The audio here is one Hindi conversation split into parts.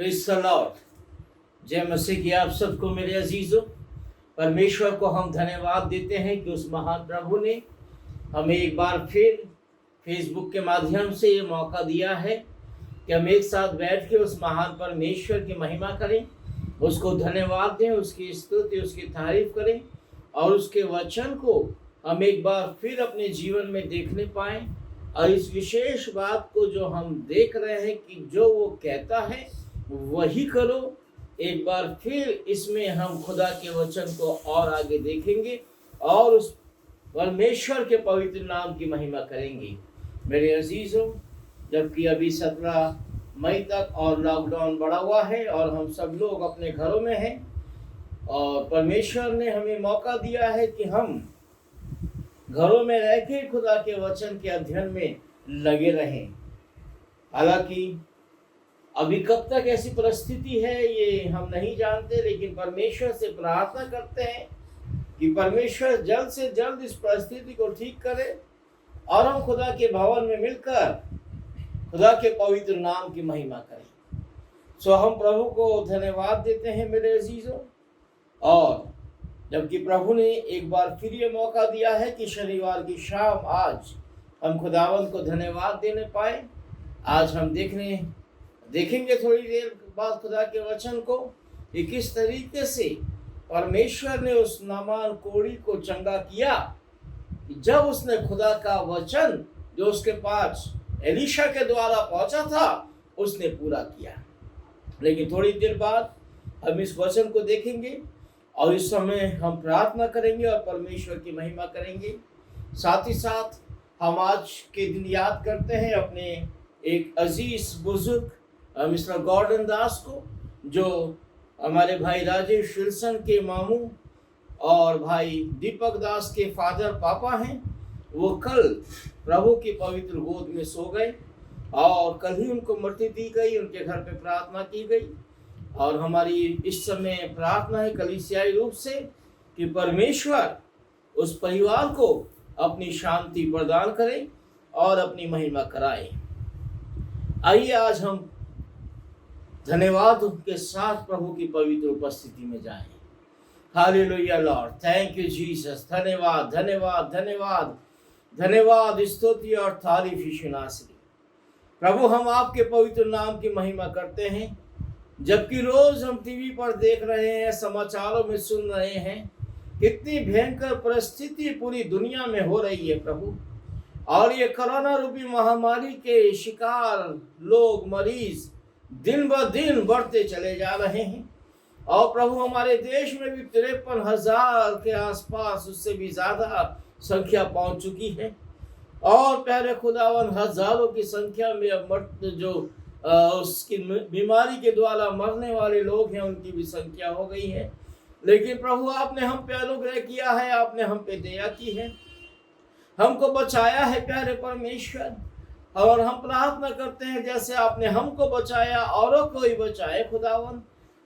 Praise the Lord. जय मसीह की आप सबको मेरे अजीजों। परमेश्वर को हम धन्यवाद देते हैं कि उस महान प्रभु ने हमें एक बार फिर फेसबुक के माध्यम से ये मौका दिया है कि हम एक साथ बैठ के उस महान परमेश्वर की महिमा करें, उसको धन्यवाद दें, उसकी स्तुति, उसकी तारीफ करें और उसके वचन को हम एक बार फिर अपने जीवन में देखने पाएं। और इस विशेष बात को जो हम देख रहे हैं कि जो वो कहता है वही करो, एक बार फिर इसमें हम खुदा के वचन को और आगे देखेंगे और उस परमेश्वर के पवित्र नाम की महिमा करेंगे। मेरे अजीजों, जबकि अभी 17 मई तक और लॉकडाउन बढ़ा हुआ है और हम सब लोग अपने घरों में हैं और परमेश्वर ने हमें मौका दिया है कि हम घरों में रह के खुदा के वचन के अध्ययन में लगे रहें। हालांकि अभी कब तक ऐसी परिस्थिति है ये हम नहीं जानते, लेकिन परमेश्वर से प्रार्थना करते हैं कि परमेश्वर जल्द से जल्द इस परिस्थिति को ठीक करे और हम खुदा के भवन में मिलकर खुदा के पवित्र नाम की महिमा करें। सो हम प्रभु को धन्यवाद देते हैं मेरे अजीजों। और जबकि प्रभु ने एक बार फिर ये मौका दिया है कि शनिवार की शाम आज हम खुदावंद को धन्यवाद देने पाए। आज हम देखेंगे थोड़ी देर बाद खुदा के वचन को कि किस तरीके से परमेश्वर ने उस नामान कोढ़ी को चंगा किया जब उसने खुदा का वचन जो उसके पास एलीशा के द्वारा पहुंचा था उसने पूरा किया। लेकिन थोड़ी देर बाद हम इस वचन को देखेंगे और इस समय हम प्रार्थना करेंगे और परमेश्वर की महिमा करेंगे। साथ ही साथ हम आज के दिन याद करते हैं अपने एक अजीज बुजुर्ग मिस्टर गॉर्डन दास को, जो हमारे भाई राजेश विल्सन के मामू और भाई दीपक दास के फादर पापा हैं। वो कल प्रभु की पवित्र गोद में सो गए और कल ही उनको मृत्यु दी गई, उनके घर पे प्रार्थना की गई। और हमारी इस समय प्रार्थना है कलीसियाई रूप से कि परमेश्वर उस परिवार को अपनी शांति प्रदान करे और अपनी महिमा कराए। आइए आज हम धन्यवाद के साथ प्रभु की पवित्र उपस्थिति में जाएं। Hallelujah Lord, thank you Jesus. धन्यवाद धन्यवाद धन्यवाद धन्यवाद, स्तुति और तारीफ यीशु नासरी। प्रभु, हम आपके पवित्र नाम की महिमा करते हैं। जबकि रोज हम टीवी पर देख रहे हैं, समाचारों में सुन रहे हैं कितनी भयंकर परिस्थिति पूरी दुनिया में हो रही है प्रभु, और ये कोरोना रूपी महामारी के शिकार लोग, मरीज दिन ब दिन बढ़ते चले जा रहे हैं। और प्रभु, हमारे देश में भी 53,000 के आसपास, उससे भी ज्यादा संख्या पहुंच चुकी है। और प्यारे खुदावन, हजारों की संख्या में अब जो उसकी बीमारी के द्वारा मरने वाले लोग हैं उनकी भी संख्या हो गई है। लेकिन प्रभु, आपने हम पे अनुग्रह किया है, आपने हम पे दया की है, हमको बचाया है प्यारे परमेश्वर। और हम प्रार्थना करते हैं जैसे आपने हमको बचाया औरों को ही बचाए खुदावन,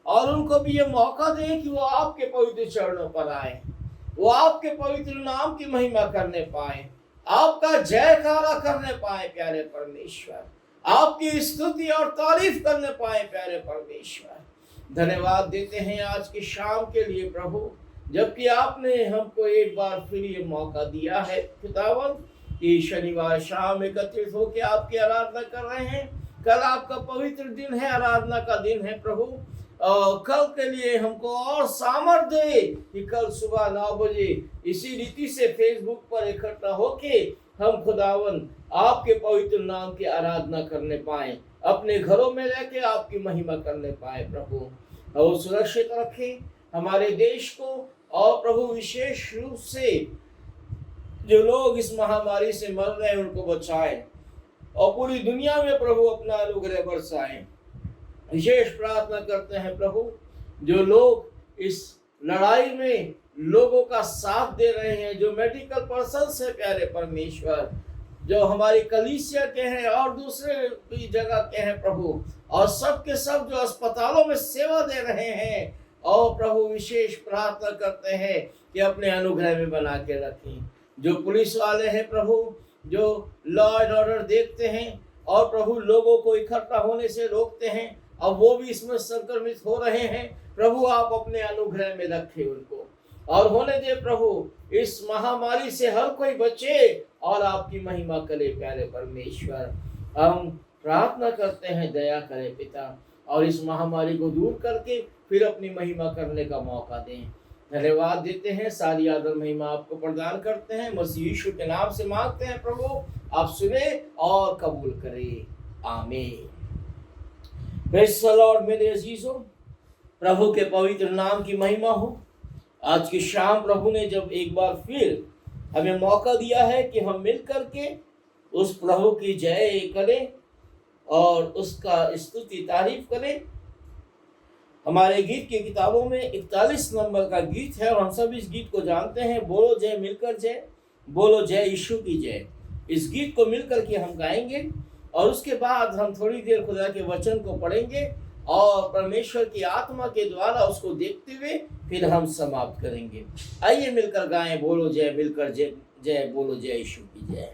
और उनको भी ये मौका दें कि वो आपके पवित्र चरणों पर आए, वो आपके पवित्र नाम की महिमा करने पाए, आपका जयकारा करने पाए प्यारे परमेश्वर, आपकी स्तुति और तारीफ करने पाए प्यारे परमेश्वर। धन्यवाद देते हैं आज की शाम के लिए प्रभु, जबकि आपने हमको एक बार फिर ये मौका दिया है खुदावन कि शनिवार शाम एकत्रित होकर आपकी आराधना कर रहे हैं। कल आपका पवित्र दिन है, आराधना का दिन है प्रभु। कल के लिए हमको और सामर्थ्य दे कि कल सुबह 9 बजे इसी रीति से फेसबुक पर इकट्ठा होके हम खुदावन आपके पवित्र नाम की आराधना करने पाए, अपने घरों में रह के आपकी महिमा करने पाए प्रभु। और सुरक्षित रखें हमारे देश को, और प्रभु विशेष रूप से जो लोग इस महामारी से मर रहे हैं उनको बचाएं, और पूरी दुनिया में प्रभु अपना अनुग्रह बरसाएं। विशेष प्रार्थना करते हैं प्रभु, जो लोग इस लड़ाई में लोगों का साथ दे रहे हैं, जो मेडिकल पर्सन है प्यारे परमेश्वर, जो हमारी कलीसिया के हैं और दूसरे भी जगह के हैं प्रभु, और सब के सब जो अस्पतालों में सेवा दे रहे हैं, और प्रभु विशेष प्रार्थना करते हैं कि अपने अनुग्रह में बना के रखें। जो पुलिस वाले हैं प्रभु, जो लॉ एंड ऑर्डर देखते हैं और प्रभु लोगों को इकट्ठा होने से रोकते हैं, अब वो भी इसमें संक्रमित हो रहे हैं। प्रभु आप अपने अनुग्रह में रखे उनको और होने दे प्रभु, इस महामारी से हर कोई बचे और आपकी महिमा करे प्यारे परमेश्वर। हम प्रार्थना करते हैं, दया करे पिता, और इस महामारी को दूर करके फिर अपनी महिमा करने का मौका दें। धन्यवाद देते हैं, सारी आदर महिमा आपको प्रदान करते हैं, मसीह यीशु के नाम से मांगते हैं प्रभु, आप सुने और कबूल करें, आमीन। प्रेज़ द लॉर्ड मेरे अजीजों, प्रभु के पवित्र नाम की महिमा हो। आज की शाम प्रभु ने जब एक बार फिर हमें मौका दिया है कि हम मिल करके उस प्रभु की जय करें और उसका स्तुति तारीफ करें। हमारे गीत की किताबों में 41 नंबर का गीत है और हम सब इस गीत को जानते हैं, बोलो जय मिलकर जय, बोलो जय यीशु की जय। इस गीत को मिलकर के हम गाएंगे और उसके बाद हम थोड़ी देर खुदा के वचन को पढ़ेंगे और परमेश्वर की आत्मा के द्वारा उसको देखते हुए फिर हम समाप्त करेंगे। आइए मिलकर गाएं, बोलो जय मिलकर जय, जय बोलो जय यीशु की जय।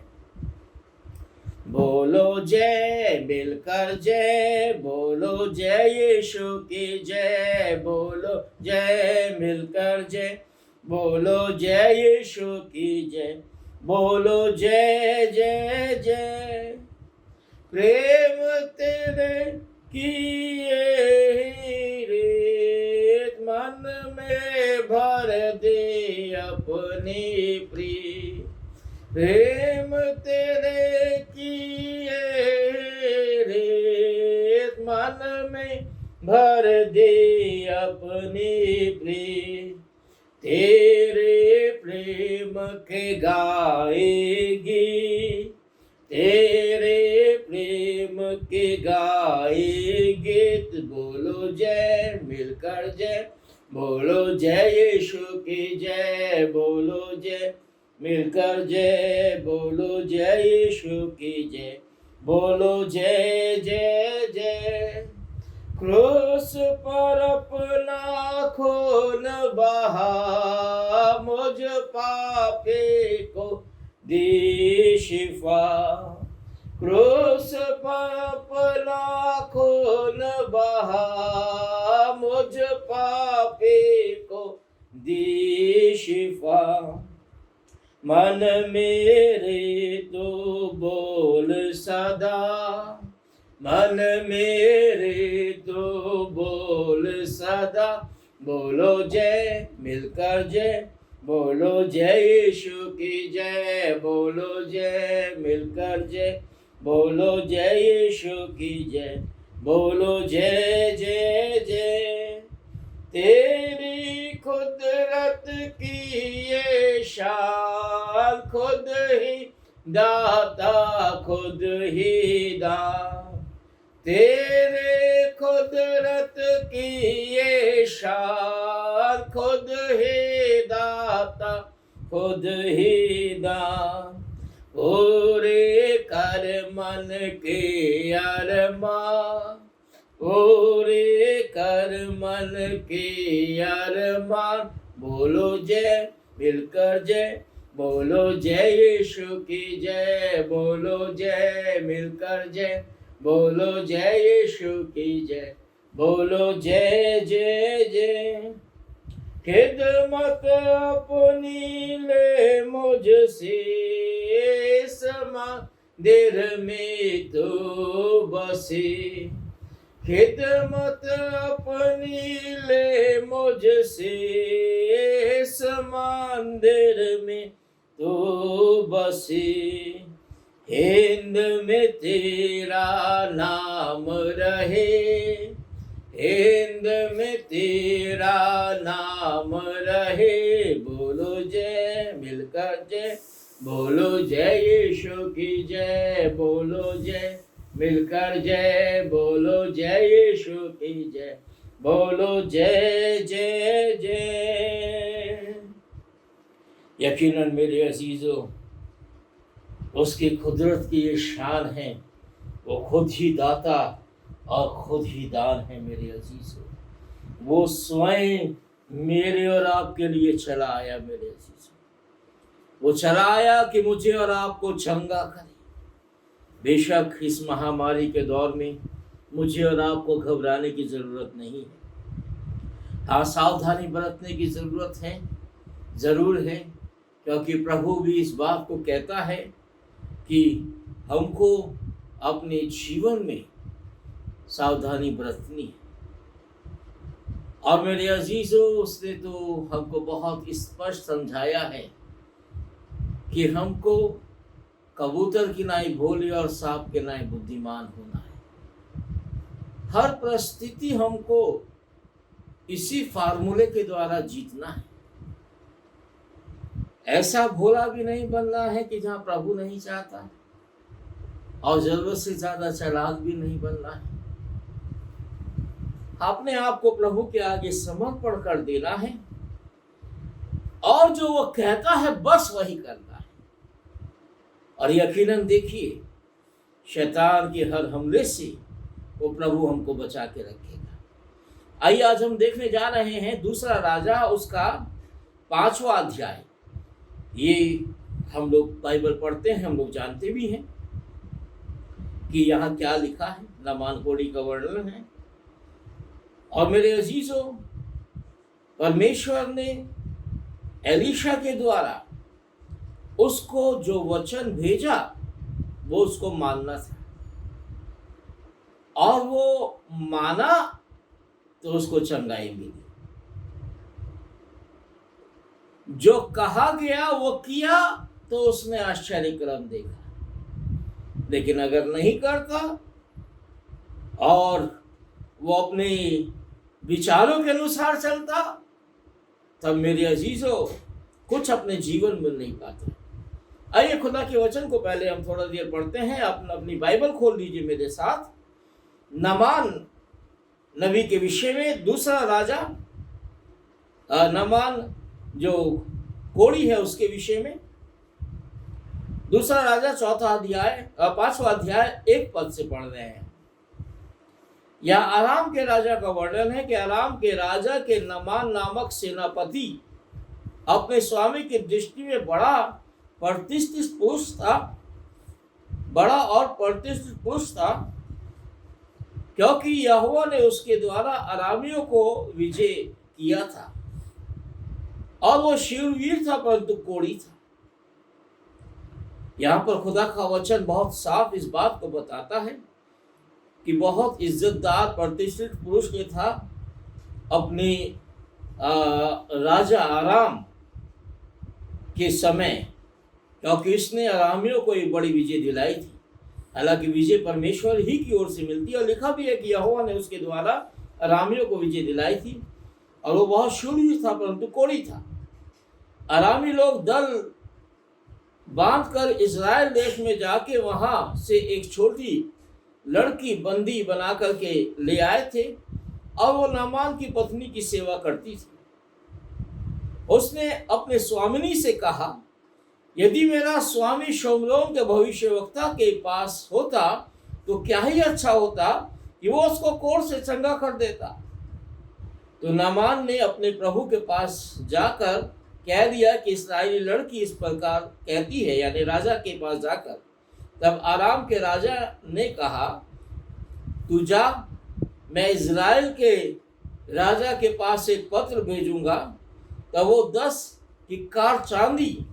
बोलो जय मिलकर जय, बोलो जय यीशु की जय, बोलो जय मिलकर जय, बोलो जय यीशु की जय, बोलो जय जय जय। प्रेम तेरे किए रीत मन में भर दे अपनी प्रीत, प्रेम तेरे किए रीत मन में भर दे अपनी प्रीत, तेरे प्रेम के गाएगी, तेरे प्रेम के गाए गीत, बोलो जय मिलकर जय, बोलो जय यीशु की जय, बोलो जय मिलकर जय, बोलो जय यीशु की जय, बोलो जय जय जय। क्रूस पर अपना खून बहा, मुझ पापी को दी शिफा, क्रूस पर अपना खून बहा, मुझ पापी को दी शिफा। मन मेरे तो बोल सदा, मन मेरे तो बोल सदा, बोलो जय मिलकर जय, बोलो जय यीशु की जय, बोलो जय मिलकर जय, बोलो जय यीशु की जय, बोलो जय जय जय। तेरी कुदरत की ये शान, खुद ही दाता खुद ही दान, तेरे कुदरत की ये शान, खुद ही दाता खुद ही दान, पूरे कर मन के अरमान, पूरे कर मन के अरमान, बोलो जय मिलकर जय, बोलो जय यीशु की जय, बोलो जय मिलकर जय, बोलो जय यीशु की जय, बोलो जय जय जय। खिदमत अपनी ले मुझसे, मंदिर में तो बसे, खिदमत अपनी ले मुझसे, मंदिर में तो बसे, हिंद में तेरा नाम रहे, हिंद में तेरा नाम रहे, बोलो जय मिलकर जय, बोलो जय यीशु की जय, बोलो जय मिलकर जय, बोलो जय यीशु की जय, बोलो जय जय जय। यकीनन मेरे अजीजों, उसकी कुदरत की ये शान है, वो खुद ही दाता और खुद ही दान है मेरे अजीजों। वो स्वयं मेरे और आपके लिए चला आया मेरे अजीजों, वो चला आया कि मुझे और आपको चंगा करे। बेशक इस महामारी के दौर में मुझे और आपको घबराने की ज़रूरत नहीं है। हाँ, सावधानी बरतने की ज़रूरत है, ज़रूर है, क्योंकि प्रभु भी इस बात को कहता है कि हमको अपने जीवन में सावधानी बरतनी है। और मेरे अजीज़ों, उसने तो हमको बहुत स्पष्ट समझाया है कि हमको कबूतर की नाई भोले और सांप के नाई बुद्धिमान होना है। हर परिस्थिति हमको इसी फार्मूले के द्वारा जीतना है। ऐसा भोला भी नहीं बनना है कि जहाँ प्रभु नहीं चाहता, और जरूरत से ज्यादा चालाक भी नहीं बनना है। अपने आप को प्रभु के आगे समर्पण कर देना है, और जो वो कहता है बस वही करना है। और यकीनन देखिए, शैतान के हर हमले से वो प्रभु हमको बचा के रखेगा। आइए आज हम देखने जा रहे हैं दूसरा राजा, उसका 5वां अध्याय। ये हम लोग बाइबल पढ़ते हैं, हम लोग जानते भी हैं कि यहाँ क्या लिखा है। नामान कोढ़ी का वर्णन है। और मेरे अजीजों, परमेश्वर ने एलीशा के द्वारा उसको जो वचन भेजा वो उसको मानना था, और वो माना तो उसको चंगाई मिली। जो कहा गया वो किया तो उसने आश्चर्य क्रम देखा। लेकिन अगर नहीं करता और वो अपने विचारों के अनुसार चलता, तब मेरे अजीजों कुछ अपने जीवन में नहीं पाता। आइए खुदा के वचन को पहले हम थोड़ा देर पढ़ते हैं। अपनी बाइबल खोल लीजिए मेरे साथ। नामान नबी के विषय में दूसरा राजा, नामान जो कोढ़ी है उसके विषय में दूसरा राजा 5वां अध्याय 1 पद से पढ़ रहे हैं। यह आराम के राजा का वर्णन है कि आराम के राजा के नामान नामक सेनापति अपने स्वामी की दृष्टि में बड़ा और प्रतिष्ठित पुरुष था, क्योंकि यहोवा ने उसके द्वारा अरामियों को विजय किया था, और वो शूरवीर था परंतु कोढ़ी था। यहाँ पर खुदा का वचन बहुत साफ इस बात को बताता है कि बहुत इज्जतदार प्रतिष्ठित पुरुष ने था अपने राजा आराम के समय, क्योंकि इसने अरामियों को एक बड़ी विजय दिलाई थी। हालांकि विजय परमेश्वर ही की ओर से मिलती है, और लिखा भी है कि यहोवा ने उसके द्वारा अरामियों को विजय दिलाई थी, और वो बहुत शूरवीर था परंतु कोढ़ी था। अरामी लोग दल बांधकर इज़राइल देश में जाके वहां से एक छोटी लड़की बंदी बना करके ले आए थे, और वो नामान की पत्नी की सेवा करती थी। उसने अपने स्वामिनी से कहा, यदि मेरा स्वामी शोमरोन के भविष्यवक्ता के पास होता तो क्या ही अच्छा होता कि वो उसको कोढ़ से चंगा कर देता। तो नामान ने अपने प्रभु के पास जाकर कह दिया कि इस्राएली लड़की इस प्रकार कहती है, यानी राजा के पास जाकर। तब आराम के राजा ने कहा, तू जा, मैं इज़राइल के राजा के पास एक पत्र भेजूंगा। तब वो 10 किक्कार चांदी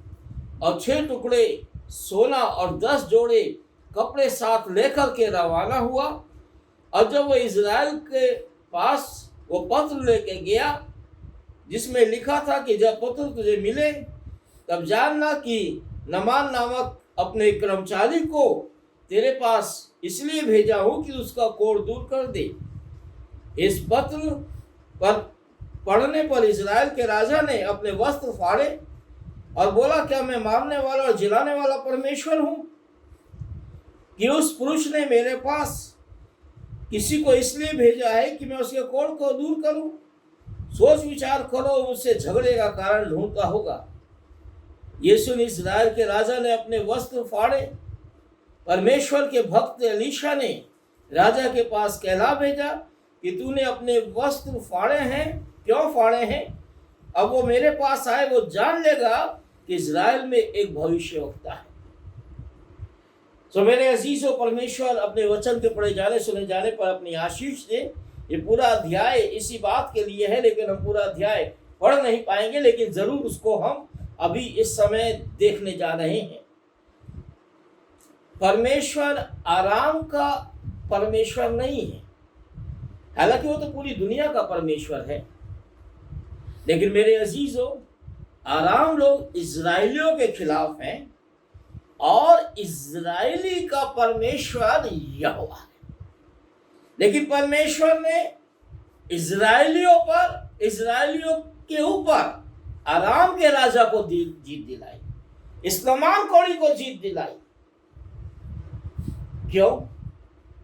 और 6 टुकड़े सोना और 10 जोड़े कपड़े साथ लेकर के रवाना हुआ। और जब वो इज़राइल के पास वो पत्र लेके गया, जिसमें लिखा था कि जब पत्र तुझे मिले तब जानना कि नामान नामक अपने कर्मचारी को तेरे पास इसलिए भेजा हूं कि उसका कोढ़ दूर कर दे। इस पत्र पर पढ़ने पर इज़राइल के राजा ने अपने वस्त्र फाड़े और बोला, क्या मैं मारने वाला और जिलाने वाला परमेश्वर हूं कि उस पुरुष ने मेरे पास किसी को इसलिए भेजा है कि मैं उसके कोढ़ को दूर करूं? सोच विचार करो, उससे झगड़े का कारण ढूंढता होगा। यीशु ने इज़राइल के राजा ने अपने वस्त्र फाड़े। परमेश्वर के भक्त एलीशा ने राजा के पास कहला भेजा कि तूने अपने वस्त्र फाड़े हैं, क्यों फाड़े हैं? अब वो मेरे पास आए, वो जान लेगा कि इज़राइल में एक भविष्यवक्ता है। तो मेरे अजीजों, परमेश्वर अपने वचन के पढ़े जाने सुने जाने पर अपनी आशीष दे। ये पूरा अध्याय इसी बात के लिए है, लेकिन हम पूरा अध्याय पढ़ नहीं पाएंगे, लेकिन जरूर उसको हम अभी इस समय देखने जा रहे हैं। परमेश्वर आराम का परमेश्वर नहीं है, हालांकि वो तो पूरी दुनिया का परमेश्वर है, लेकिन मेरे अजीजों, आराम लोग इजराइलियों के खिलाफ हैं और इजराइली का परमेश्वर यहोवा है। लेकिन परमेश्वर ने इजराइलियों के ऊपर आराम के राजा को जीत दिलाई, इस्लामान कोड़ी को जीत दिलाई। क्यों?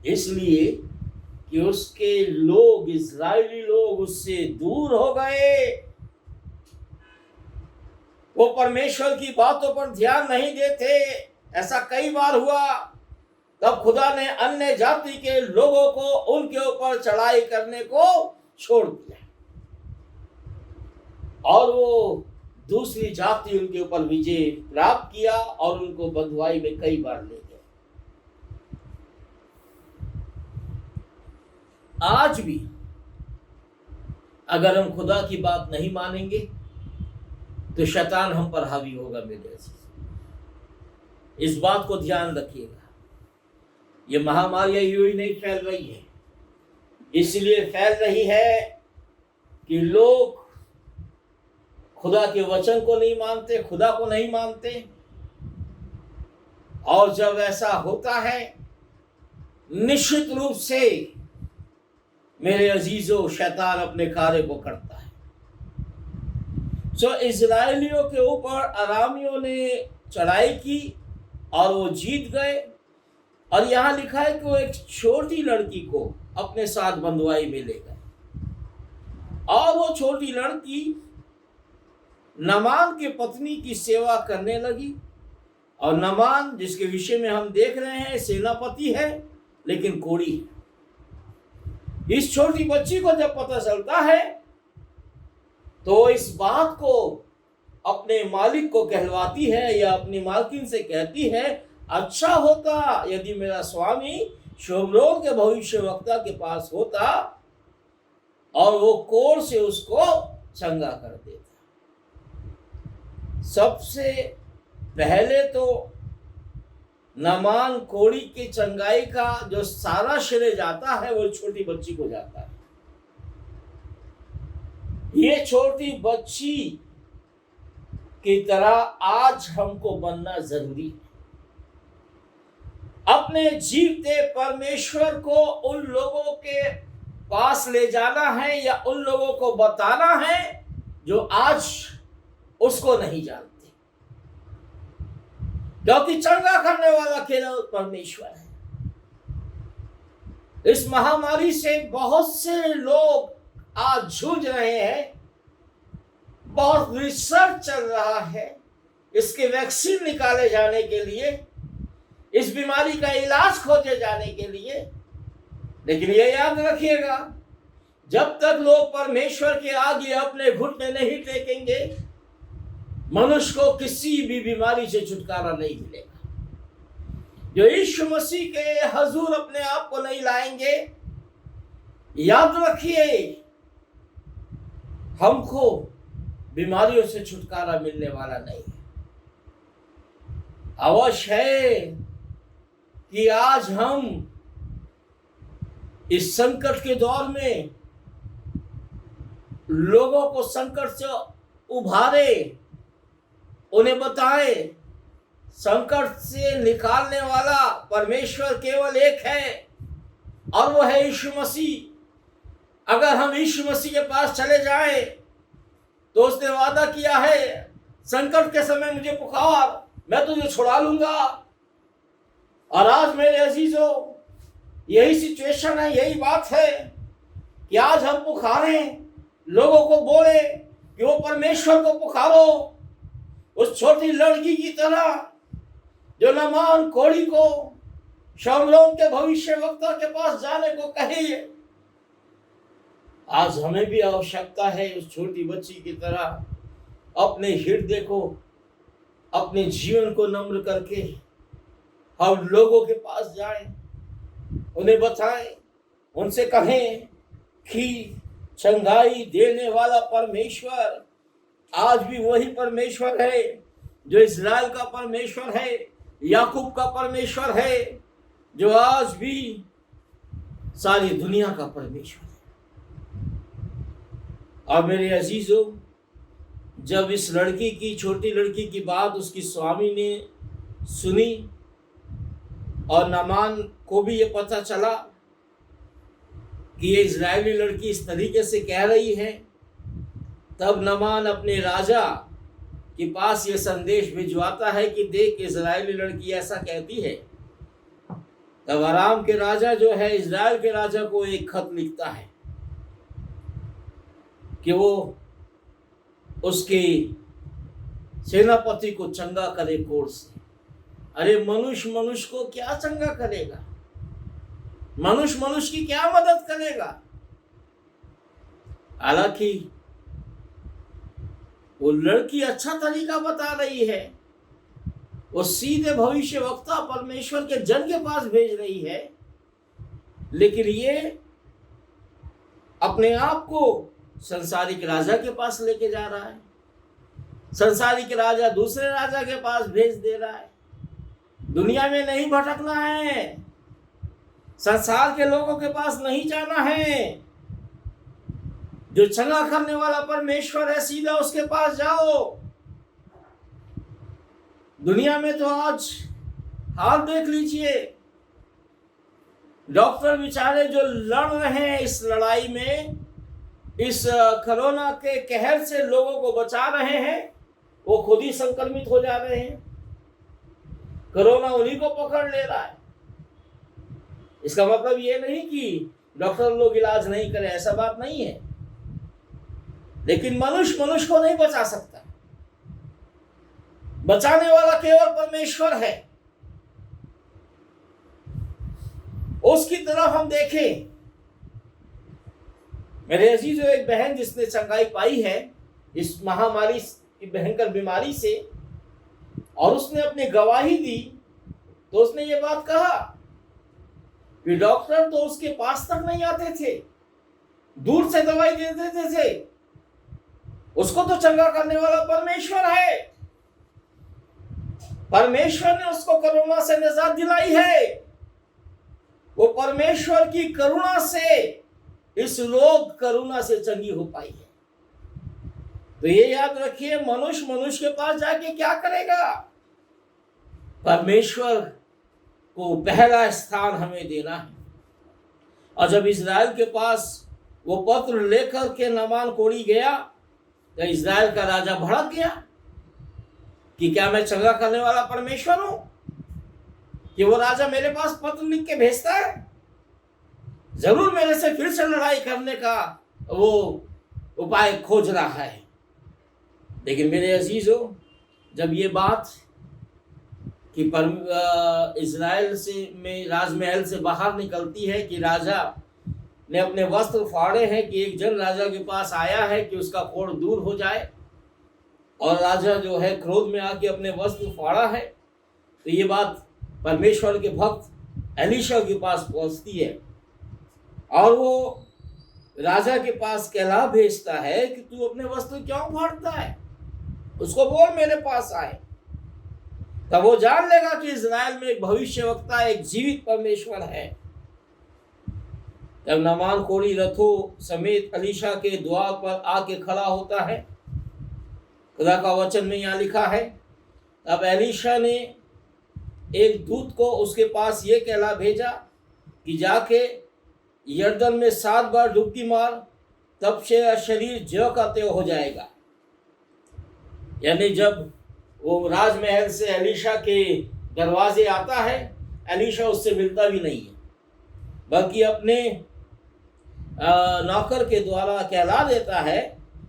इसलिए कि उसके लोग, इजरायली लोग उससे दूर हो गए। वो परमेश्वर की बातों पर ध्यान नहीं देते। ऐसा कई बार हुआ, तब खुदा ने अन्य जाति के लोगों को उनके ऊपर चढ़ाई करने को छोड़ दिया और वो दूसरी जाति उनके ऊपर विजय प्राप्त किया और उनको बंधुआई में कई बार ले गए। आज भी अगर हम खुदा की बात नहीं मानेंगे तो शैतान हम पर हावी होगा। मेरे अजीज, इस बात को ध्यान रखिएगा। ये महामारी यूं ही नहीं फैल रही है, इसलिए फैल रही है कि लोग खुदा के वचन को नहीं मानते, खुदा को नहीं मानते। और जब ऐसा होता है, निश्चित रूप से मेरे अजीजों, शैतान अपने कार्य को करता है। इजराइलियों के ऊपर अरामियों ने चढ़ाई की और वो जीत गए। और यहां लिखा है कि वो एक छोटी लड़की को अपने साथ बंधुआई में ले गए और वो छोटी लड़की नामान की पत्नी की सेवा करने लगी। और नामान, जिसके विषय में हम देख रहे हैं, सेनापति है लेकिन कोढ़ी है। इस छोटी बच्ची को जब पता चलता है तो इस बात को अपने मालिक को कहलवाती है या अपनी मालकिन से कहती है, अच्छा होता यदि मेरा स्वामी शोमरोन के भविष्यवक्ता के पास होता और वो कोढ़ से उसको चंगा कर देता। सबसे पहले तो नामान कोढ़ी की चंगाई का जो सारा श्रेय जाता है वो छोटी बच्ची को जाता है। ये छोटी बच्ची की तरह आज हमको बनना जरूरी है। अपने जीवते परमेश्वर को उन लोगों के पास ले जाना है या उन लोगों को बताना है जो आज उसको नहीं जानते, क्योंकि चंगा करने वाला केवल परमेश्वर है। इस महामारी से बहुत से लोग आज जूझ रहे हैं। बहुत रिसर्च चल रहा है इसके वैक्सीन निकाले जाने के लिए, इस बीमारी का इलाज खोजे जाने के लिए। लेकिन ये याद रखिएगा, जब तक लोग परमेश्वर के आगे अपने घुटने नहीं टेकेंगे, मनुष्य को किसी भी बीमारी से छुटकारा नहीं मिलेगा। जो यीशु मसीह के हजूर अपने आप को नहीं लाएंगे, याद रखिए, हमको बीमारियों से छुटकारा मिलने वाला नहीं है। अवश्य है कि आज हम इस संकट के दौर में लोगों को संकट से उभारे, उन्हें बताए संकट से निकालने वाला परमेश्वर केवल एक है और वो है यीशु मसीह। अगर हम यीशु मसीह के पास चले जाएं तो उसने वादा किया है, संकट के समय मुझे पुकार, मैं तुझे छुड़ा लूंगा। और आज मेरे अजीजों, यही सिचुएशन है, यही बात है कि आज हम पुकारें, लोगों को बोले कि वो परमेश्वर को पुकारो, उस छोटी लड़की की तरह जो नामान कोढ़ी को शोमरोन के भविष्यवक्ता के पास जाने को कही। आज हमें भी आवश्यकता है उस छोटी बच्ची की तरह अपने हृदय को, अपने जीवन को नम्र करके हम लोगों के पास जाएं, उन्हें बताएं, उनसे कहें कि चंगाई देने वाला परमेश्वर आज भी वही परमेश्वर है जो इस्राएल का परमेश्वर है, याकूब का परमेश्वर है, जो आज भी सारी दुनिया का परमेश्वर है। और मेरे अजीजों, जब इस लड़की की, छोटी लड़की की बात उसकी स्वामी ने सुनी और नामान को भी ये पता चला कि ये इजरायली लड़की इस तरीके से कह रही है, तब नामान अपने राजा के पास ये संदेश भिजवाता है कि देख, इजरायली लड़की ऐसा कहती है। तब अराम के राजा जो है इजराइल के राजा को एक खत लिखता है कि वो उसके सेनापति को चंगा करे कोढ़ से। अरे मनुष्य मनुष्य को क्या चंगा करेगा? मनुष्य मनुष्य की क्या मदद करेगा? हालांकि वो लड़की अच्छा तरीका बता रही है, वो सीधे भविष्यवक्ता परमेश्वर के जन के पास भेज रही है, लेकिन ये अपने आप को संसारिक राजा के पास लेके जा रहा है। संसारिक राजा दूसरे राजा के पास भेज दे रहा है। दुनिया में नहीं भटकना है, संसार के लोगों के पास नहीं जाना है। जो चंगा करने वाला परमेश्वर है, सीधा उसके पास जाओ। दुनिया में तो आज हाल देख लीजिए, डॉक्टर बेचारे जो लड़ रहे हैं इस लड़ाई में, इस कोरोना के कहर से लोगों को बचा रहे हैं, वो खुद ही संक्रमित हो जा रहे हैं। कोरोना उन्हीं को पकड़ ले रहा है। इसका मतलब ये नहीं कि डॉक्टर लोग इलाज नहीं करें, ऐसा बात नहीं है, लेकिन मनुष्य मनुष्य को नहीं बचा सकता। बचाने वाला केवल परमेश्वर है। उसकी तरफ हम देखें, मेरे अजीजों, एक बहन जिसने चंगाई पाई है इस महामारी की भयंकर बीमारी से, और उसने अपनी गवाही दी, तो उसने ये बात कहा कि डॉक्टर तो उसके पास तक नहीं आते थे, दूर से दवाई दे देते थे। उसको तो चंगा करने वाला परमेश्वर है। परमेश्वर ने उसको कोरोना से निजात दिलाई है। वो परमेश्वर की करुणा से इस रोग करुणा से चंगी हो पाई है। तो ये याद रखिए, मनुष्य मनुष्य के पास जाके क्या करेगा? परमेश्वर को पहला स्थान हमें देना है। और जब इजराइल के पास वो पत्र लेकर के नामान कोढ़ी गया, तो इजराइल का राजा भड़क गया कि क्या मैं चंगा करने वाला परमेश्वर हूं कि वो राजा मेरे पास पत्र लिख के भेजता है? जरूर मेरे से फिर से लड़ाई करने का वो उपाय खोज रहा है। लेकिन मेरे अजीजों, जब ये बात कि इजराइल से में राजमहल से बाहर निकलती है कि राजा ने अपने वस्त्र फाड़े हैं, कि एक जन राजा के पास आया है कि उसका कोढ़ दूर हो जाए, और राजा जो है क्रोध में आके अपने वस्त्र फाड़ा है, तो ये बात परमेश्वर के भक्त एलीशा के पास पहुंचती है, और वो राजा के पास कहला भेजता है कि तू अपने वस्त्र क्यों फाड़ता है, उसको बोल मेरे पास आए। तब वो जान लेगा कि इजराइल में एक भविष्यवक्ता, एक जीवित परमेश्वर है। जब नामान कोढ़ी रथों समेत एलीशा के द्वार पर आके खड़ा होता है, खुदा का वचन में यहाँ लिखा है, तब एलीशा ने एक दूत को उसके पास ये कहला भेजा कि जाके यरदन में 7 बार डुबकी मार, तब से शरीर ज्यों का त्यों हो जाएगा। यानी जब वो राजमहल से एलीशा के दरवाजे आता है, एलीशा उससे मिलता भी नहीं है, बल्कि अपने नौकर के द्वारा कहला देता है,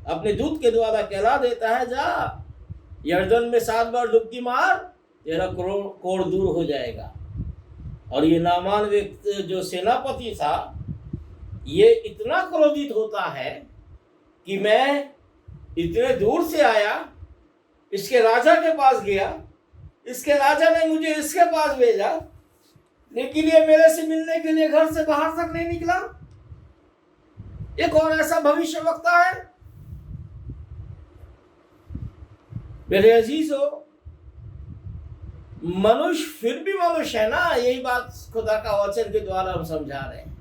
अपने दूत के द्वारा कहला देता है, जा यरदन में 7 बार डुबकी मार, तेरा कोढ़ दूर हो जाएगा। और ये नामान व्यक्ति जो सेनापति था, ये इतना क्रोधित होता है कि मैं इतने दूर से आया, इसके राजा के पास गया, इसके राजा ने मुझे इसके पास भेजा, लेकिन ये मेरे से मिलने के लिए घर से बाहर तक नहीं निकला। एक और ऐसा भविष्यवक्ता है। मेरे अजीजों, मनुष्य फिर भी मनुष्य है ना, यही बात खुदा का वचन के द्वारा हम समझा रहे हैं।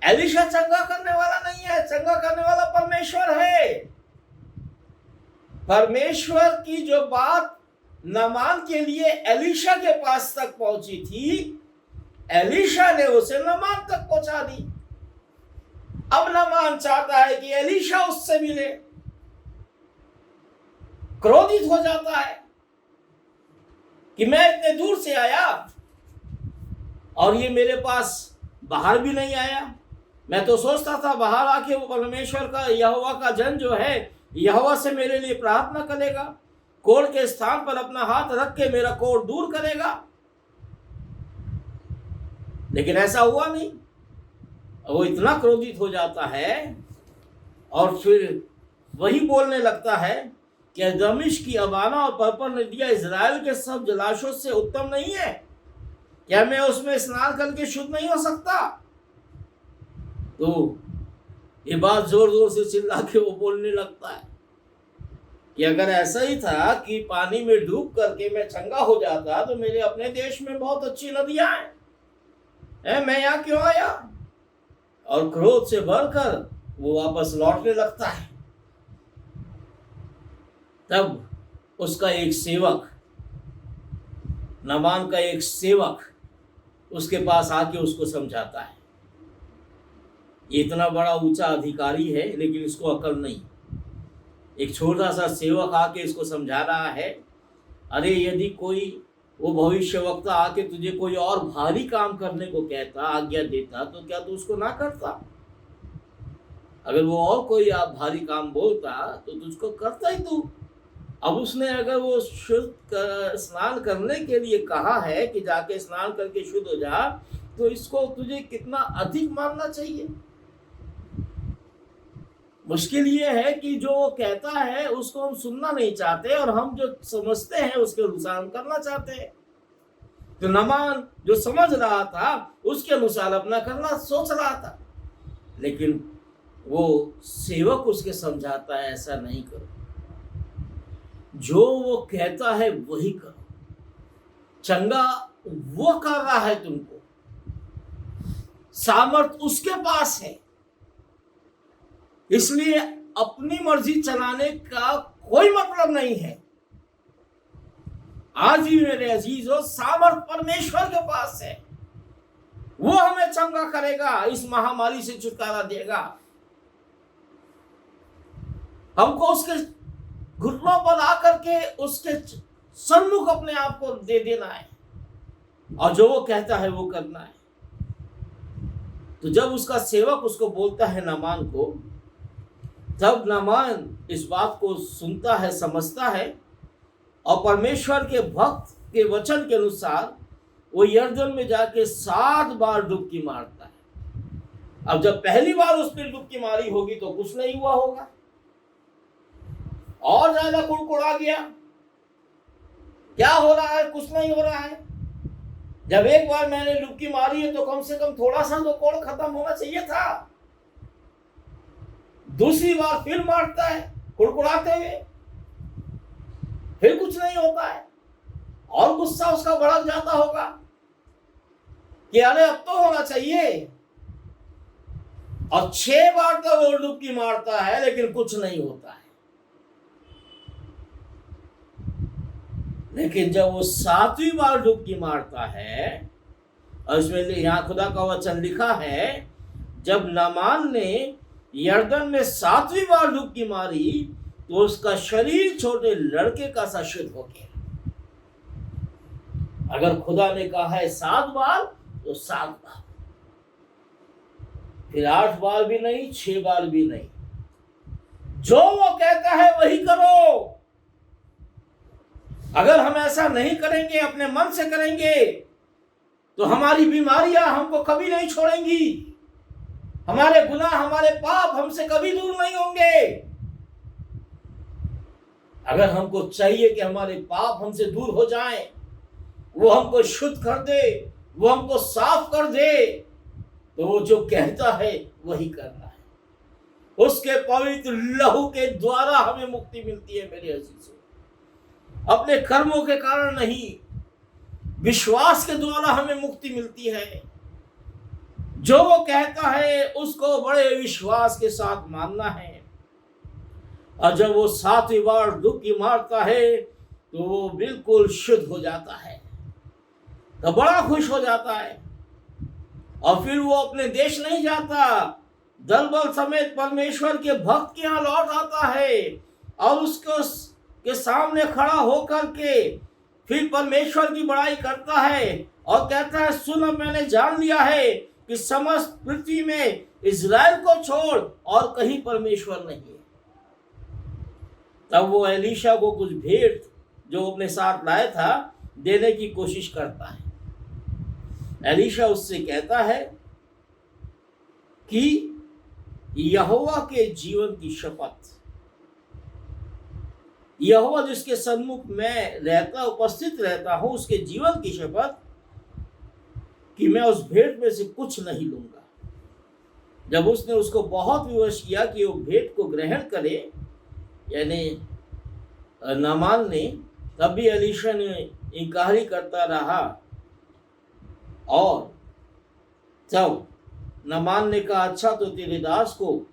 एलीशा चंगा करने वाला नहीं है, चंगा करने वाला परमेश्वर है। परमेश्वर की जो बात नामान के लिए एलीशा के पास तक पहुंची थी, एलीशा ने उसे नामान तक पहुंचा दी। अब नामान चाहता है कि एलीशा उससे मिले, क्रोधित हो जाता है कि मैं इतने दूर से आया और ये मेरे पास बाहर भी नहीं आया। मैं तो सोचता था बाहर आके वो परमेश्वर का, यहोवा का जन जो है, यहोवा से मेरे लिए प्रार्थना करेगा, कोढ़ के स्थान पर अपना हाथ रख के मेरा कोढ़ दूर करेगा, लेकिन ऐसा हुआ नहीं। वो इतना क्रोधित हो जाता है और फिर वही बोलने लगता है कि दमिश्क की अबाना और पर्पल नदियां इजराइल के सब जलाशयों से उत्तम नहीं है, क्या मैं उसमें स्नान करके शुद्ध नहीं हो सकता? तो ये बात जोर जोर से चिल्ला के वो बोलने लगता है कि अगर ऐसा ही था कि पानी में डूब करके मैं चंगा हो जाता तो मेरे अपने देश में बहुत अच्छी नदियां हैं, मैं यहाँ क्यों आया? और क्रोध से भरकर वो वापस लौटने लगता है। तब उसका एक सेवक, नामान का एक सेवक उसके पास आके उसको समझाता है। ये इतना बड़ा ऊंचा अधिकारी है लेकिन इसको अकल नहीं। एक छोटा सा सेवक आके इसको समझा रहा है, अरे यदि कोई वो भविष्यवक्ता आके तुझे कोई और भारी काम करने को कहता, आज्ञा देता, तो क्या तू उसको ना करता? अगर वो और कोई आप भारी काम बोलता तो तुझको करता ही तू। अब उसने अगर वो शुद्ध स्नान करने के लिए कहा है कि जाके स्नान करके शुद्ध हो जा, तो इसको तुझे कितना अधिक मानना चाहिए। मुश्किल ये है कि जो वो कहता है उसको हम सुनना नहीं चाहते और हम जो समझते हैं उसके अनुसार हम करना चाहते हैं। तो नामान जो समझ रहा था उसके अनुसार अपना करना सोच रहा था, लेकिन वो सेवक उसके समझाता है ऐसा नहीं करो, जो वो कहता है वही करो, चंगा वो कर रहा है, तुमको सामर्थ उसके पास है, इसलिए अपनी मर्जी चलाने का कोई मतलब नहीं है। आज भी मेरे अजीजों, सामर्थ परमेश्वर के पास है, वो हमें चंगा करेगा, इस महामारी से छुटकारा देगा। हमको उसके घुटनों पर आकर के उसके सन्मुख अपने आप को दे देना है और जो वो कहता है वो करना है। तो जब उसका सेवक उसको बोलता है नामान को, तब नामान इस बात को सुनता है, समझता है और परमेश्वर के भक्त के वचन के अनुसार वो यर्दन में जाके 7 बार डुबकी मारता है। अब जब पहली बार उसने डुबकी मारी होगी तो कुछ नहीं हुआ होगा, और ज्यादा कुड़कुड़ा गया, क्या हो रहा है, कुछ नहीं हो रहा है। जब एक बार मैंने डुबकी मारी है तो कम से कम थोड़ा सा तो कोड़ खत्म होना चाहिए था। दूसरी बार फिर मारता है कुड़कुड़ाते हुए, फिर कुछ नहीं होता है, और गुस्सा उसका भड़क जाता होगा कि अरे अब तो होना चाहिए। और 6 बार तो वो डुबकी मारता है लेकिन कुछ नहीं होता है। लेकिन जब वो 7वीं बार डुबकी मारता है, और इसमें यहां खुदा का वचन लिखा है, जब नामान ने यर्दन में 7वीं बार डुबकी मारी तो उसका शरीर छोटे लड़के का सा शुद्ध हो गया। अगर खुदा ने कहा है 7 बार तो 7 बार, फिर 8 बार भी नहीं, 6 बार भी नहीं, जो वो कहता है वही करो। अगर हम ऐसा नहीं करेंगे, अपने मन से करेंगे, तो हमारी बीमारियां हमको कभी नहीं छोड़ेंगी, हमारे गुनाह, हमारे पाप हमसे कभी दूर नहीं होंगे। अगर हमको चाहिए कि हमारे पाप हमसे दूर हो जाएं, वो हमको शुद्ध कर दे, वो हमको साफ कर दे, तो वो जो कहता है वही करना है। उसके पवित्र लहू के द्वारा हमें मुक्ति मिलती है मेरे अजीजों, अपने कर्मों के कारण नहीं, विश्वास के द्वारा हमें मुक्ति मिलती है। जो वो कहता है उसको बड़े विश्वास के साथ मानना है, और जब वो 7वीं बार डुबकी मारता है तो वो बिल्कुल शुद्ध हो जाता है, तो बड़ा खुश हो जाता है। और फिर वो अपने देश नहीं जाता, दल बल समेत परमेश्वर के भक्त के यहाँ लौट आता है और उसको के सामने खड़ा होकर के फिर परमेश्वर की बड़ाई करता है और कहता है, सुन, मैंने जान लिया है कि समस्त पृथ्वी में इज़राइल को छोड़ और कहीं परमेश्वर नहीं है। तब वो एलीशा को कुछ भेंट जो अपने साथ लाया था देने की कोशिश करता है। एलीशा उससे कहता है कि यहोवा के जीवन की शपथ, यहोवा जिसके सन्मुख मैं उपस्थित रहता हूं, उसके जीवन की शपथ कि मैं उस भेंट में से कुछ नहीं लूंगा। जब उसने उसको बहुत विवश किया कि वो भेंट को ग्रहण करे, यानी नामान ने, तब भी एलीशा ने इनकारी करता रहा। और तब नामान ने कहा, अच्छा तो तेरे दास को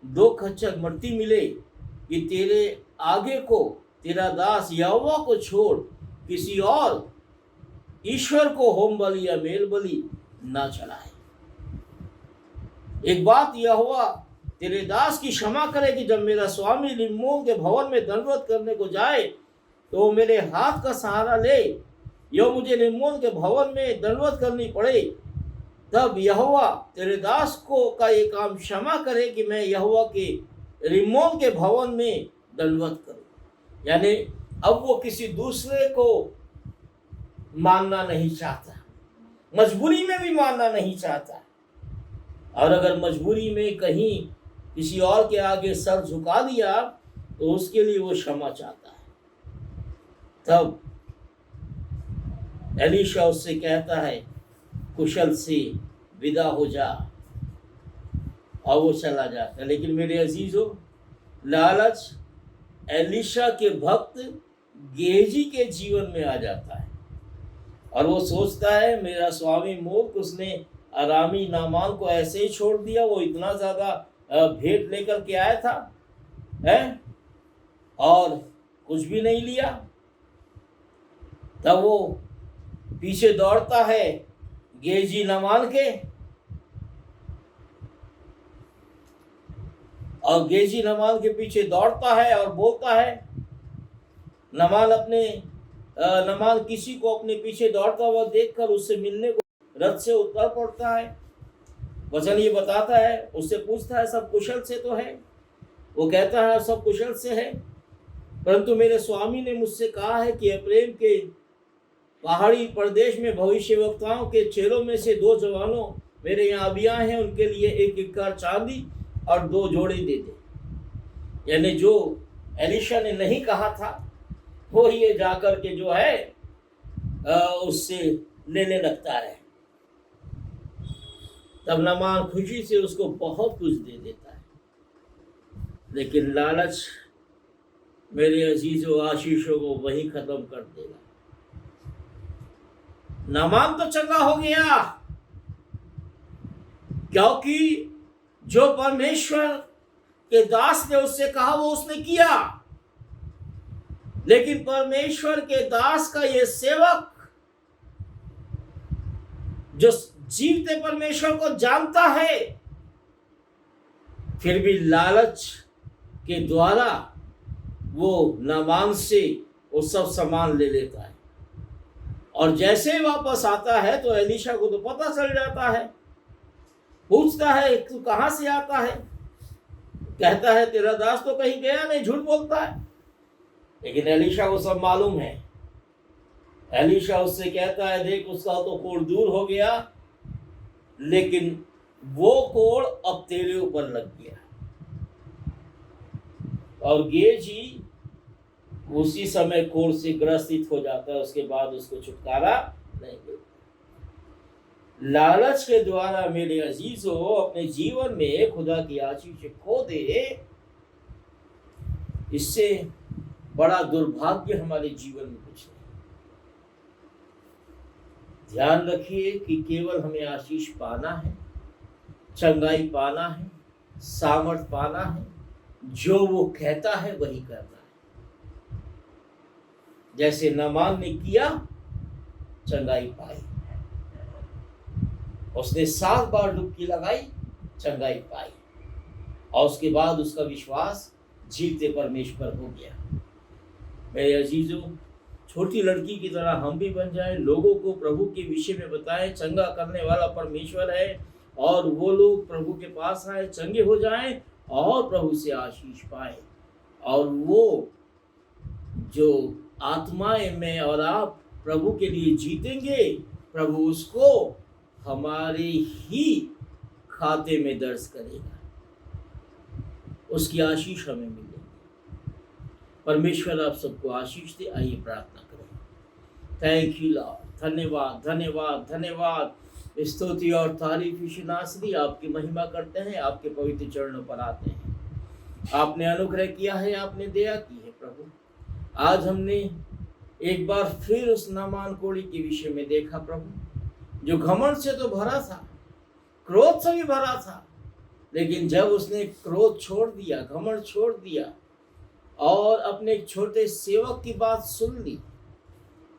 2 खच्चर मट्टी मिले कि तेरे आगे को तेरा दास यहोवा को छोड़ किसी और ईश्वर को होम बलि या मेल बलि ना चढ़ाए। एक बात यहोवा तेरे दास की क्षमा करे कि जब मेरा स्वामी रिम्मोन के भवन में दंडवत करने को जाए तो मेरे हाथ का सहारा ले, यो मुझे रिम्मोन के भवन में दंडवत करनी पड़े, तब यहोवा तेरे दास को का ये काम क्षमा करे कि मैं यहोवा के रिम्मोन के भवन में दंडवत करूं। यानी अब वो किसी दूसरे को मानना नहीं चाहता, मजबूरी में भी मानना नहीं चाहता, और अगर मजबूरी में कहीं किसी और के आगे सर झुका दिया तो उसके लिए वो क्षमा चाहता है। तब एलीशा उससे कहता है, कुशल से विदा हो जा, और वो चला जाता है। लेकिन मेरे अजीजों, लालच एलीशा के भक्त गेहजी के जीवन में आ जाता है और वो सोचता है मेरा स्वामी मूर्ख, उसने अरामी नामान को ऐसे ही छोड़ दिया, वो इतना ज़्यादा भेंट लेकर के आया था है और कुछ भी नहीं लिया। तब वो पीछे दौड़ता है गेहजी नामान के, और गेहजी नामान के पीछे दौड़ता है और बोलता है, नामान किसी को अपने पीछे दौड़ता हुआ देखकर उससे मिलने को रथ से उतर पड़ता है। वचन ये बताता है, उससे पूछता है सब कुशल से तो है? वो कहता है सब कुशल से है, परंतु मेरे स्वामी ने मुझसे कहा है कि एफ्रेम के पहाड़ी प्रदेश में भविष्यवक्ताओं के चेलों में से 2 जवानों मेरे यहाँ अभी आए हैं, उनके लिए 1 इक्कार चांदी और 2 जोड़े दे दे। यानी जो एलीशा ने नहीं कहा था वो ये जाकर के जो है उससे लेने लगता है। तब नामान खुशी से उसको बहुत कुछ दे देता है। लेकिन लालच मेरे अजीजों आशीषों को वही खत्म कर देगा। नामान तो चंगा हो गया क्योंकि जो परमेश्वर के दास ने उससे कहा वो उसने किया। लेकिन परमेश्वर के दास का ये सेवक जो जीवते परमेश्वर को जानता है, फिर भी लालच के द्वारा वो नामान से वो सब सामान ले लेता है। और जैसे ही वापस आता है तो एलीशा को तो पता चल जाता है। पूछता है तू कहाँ से आता है? कहता है तेरा दास तो कहीं गया नहीं, झूठ बोलता है। लेकिन एलीशा को सब मालूम है। एलीशा उससे कहता है देख उसका तो कोढ़ दूर हो गया, लेकिन वो कोढ़ अब तेरे ऊपर लग गया। और गेहजी उसी समय कोढ़ से ग्रसित हो जाता है, उसके बाद उसको छुटकारा नहीं मिलता। लालच के द्वारा मेरे अजीजों अपने जीवन में खुदा की आशीष खो दे, इससे बड़ा दुर्भाग्य हमारे जीवन में कुछ नहीं। ध्यान रखिए कि केवल हमें आशीष पाना है, चंगाई पाना है, सामर्थ पाना है, जो वो कहता है वही करना है। जैसे नामान ने किया, चंगाई पाई, उसने 7 बार डुबकी लगाई, चंगाई पाई, और उसके बाद उसका विश्वास जीते परमेश्वर हो गया। मेरे अजीजों, छोटी लड़की की तरह हम भी बन जाएं, लोगों को प्रभु के विषय में बताएं, चंगा करने वाला परमेश्वर है, और वो लोग प्रभु के पास आए, चंगे हो जाएं और प्रभु से आशीष पाए। और वो जो आत्माएं में और आप प्रभु के लिए जीतेंगे, प्रभु उसको हमारे ही खाते में दर्ज करेगा, उसकी आशीष हमें मिलेगी। परमेश्वर आप सबको आशीष दे। आइए प्रार्थना करें। थैंक यू लॉर्ड, धन्यवाद धन्यवाद धन्यवाद, स्तुति और तारीफ नासरी आपकी महिमा करते हैं, आपके पवित्र चरणों पर आते हैं। आपने अनुग्रह किया है, आपने दया की है प्रभु। आज हमने एक बार फिर उस नामान कोढ़ी के विषय में देखा प्रभु, जो घमंड से तो भरा था, क्रोध से भी भरा था, लेकिन जब उसने क्रोध छोड़ दिया, घमंड छोड़ दिया और अपने एक छोटे सेवक की बात सुन ली,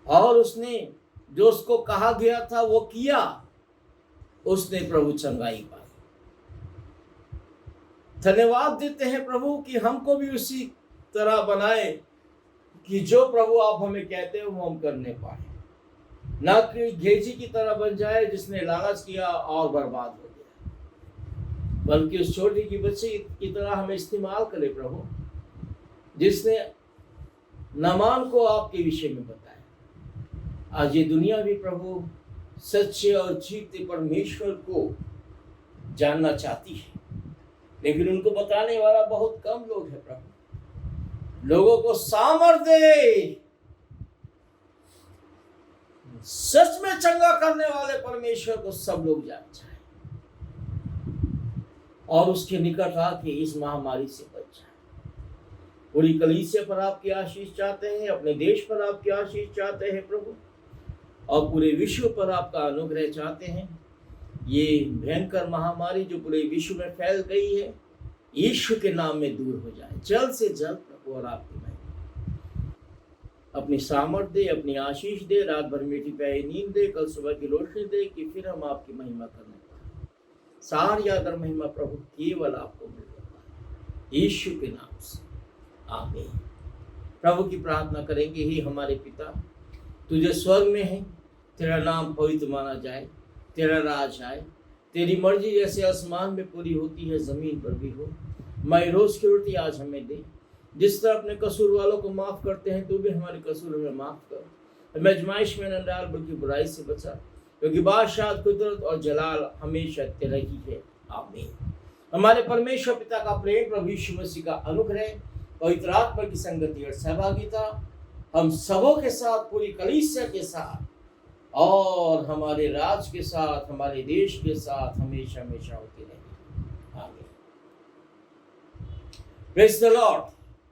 और उसने जो उसको कहा गया था वो किया, उसने प्रभु चंगाई पाई। धन्यवाद देते हैं प्रभु कि हमको भी उसी तरह बनाए कि जो प्रभु आप हमें कहते हैं वो हम करने पाए, ना कि घेजी की तरह बन जाए जिसने लालच किया और बर्बाद हो गया, बल्कि उस छोटी की बच्ची की तरह हमें इस्तेमाल करे प्रभु, जिसने नामान को आपके विषय में बताया। आज ये दुनिया भी प्रभु सच्चे और जीते परमेश्वर को जानना चाहती है, लेकिन उनको बताने वाला बहुत कम लोग हैं प्रभु। लोगों को सामर्थ्य दे, सच में चंगा करने वाले परमेश्वर को सब लोग जान जाए और उसके निकट आके इस महामारी से बच जाए। पूरी कलीसिया पर आपकी आशीष चाहते हैं, अपने देश पर आपकी आशीष चाहते हैं प्रभु, और पूरे विश्व पर आपका अनुग्रह चाहते हैं। ये भयंकर महामारी जो पूरे विश्व में फैल गई है, यीशु के नाम में दूर हो जाए जल्द से जल्द प्रभु, और आपकी महिमा अपनी सामर्थ दे, अपनी आशीष दे, रात भर मीठी प्यारी नींद दे, कल सुबह की रोशनी दे, कि फिर हम आपकी महिमा करने पाए। सारी आदर महिमा प्रभु केवल आपको मिल पाए, यीशु के नाम से आमीन। प्रभु की प्रार्थना करेंगे, ही हमारे पिता तुझे स्वर्ग में है, तेरा नाम पवित्र माना जाए, तेरा राज आए, तेरी मर्जी जैसे आसमान में पूरी होती है जमीन पर भी हो। मैं रोज की रोटी आज हमें दे, जिस तरह अपने कसूर वालों को माफ करते हैं, तू भी हमारे कसूर में माफ कर। हमें आजमाइश में न डाल, बल्कि बुराई से बचा, क्योंकि बादशाह, कुदरत और जलाल हमेशा तेरा ही है। आमीन। हमारे परमेश्वर पिता का प्रेम, प्रभु यीशु मसीह का अनुग्रह, पवित्र आत्मा की संगति और सहभागिता हम सबों के साथ, पूरी कलीसिया के साथ और हमारे राज्य के साथ, हमारे देश के साथ हमेशा हमेशा होती रहेगी। आमीन। Praise the Lord.